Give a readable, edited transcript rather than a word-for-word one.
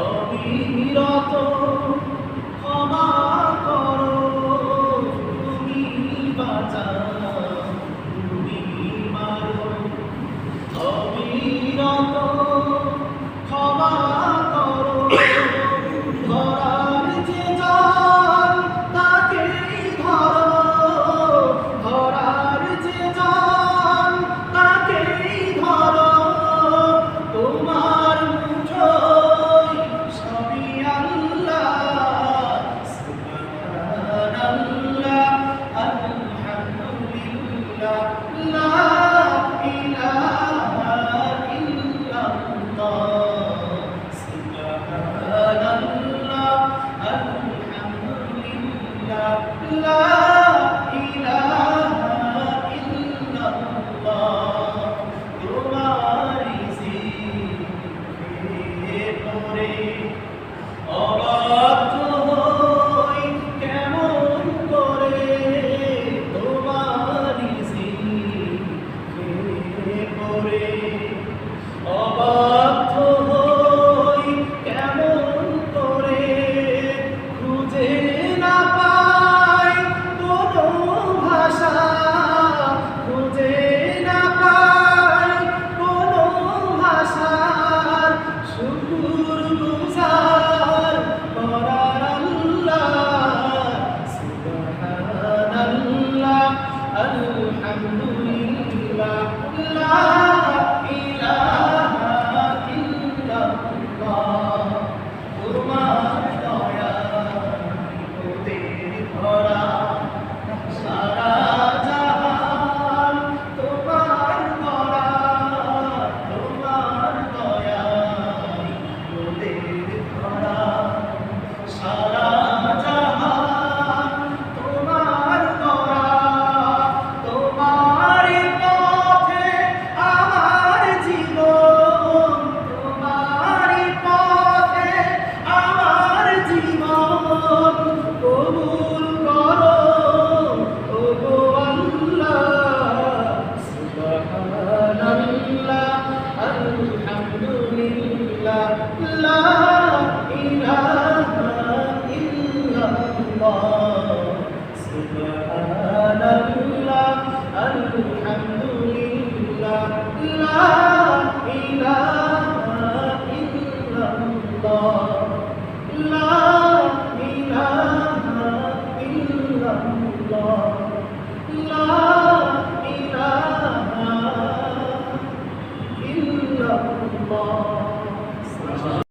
অবিরত ক্ষমা করো, তুমি বাঁচাও, তুমি মারো। অবিরত ক্ষমা করো, ধরার যে জাল তাকেই ধরো, ধরার যে জাল তাকেই ধরো। তোমার মুঠোয় সবই আল্লাহ, সুবহানাল্লাহ, আলহামদুলিল্লাহ, লা ইলাহা ইল্লাল্লাহ, সুবহানাল্লাহ, আলহামদুলিল্লাহ, লা ইলাহা ইল্লাল্লাহ। তোমারই জিকিরে পড়ে অবাধ্য হই কেমন করে, তোমারই জিকিরে পড়ে অবাধ্য হই কেমন করে, খুঁজে না পাই কোনো ভাষা, খুঁজে না পাই কোনো ভাষার শুকরগুজার করার আল্লাহ, সুবহানাল্লাহ, আলহামদুলিল্লাহ, লা ইলাহা ইল্লাল্লাহ। তোমার দয়ায় মোদের ভরা সারা জাহান, তোমার গড়া, তোমার দয়ায় মোদের ভরা সারা জাহান, তোমার গড়া। তোমার পথে আমার জীবন, তোমার পথে আমার জীবন, কবুল করো ওগো আল্লাহ, সুবহানাল্লাহ, আলহামদুলিল্লাহ, লা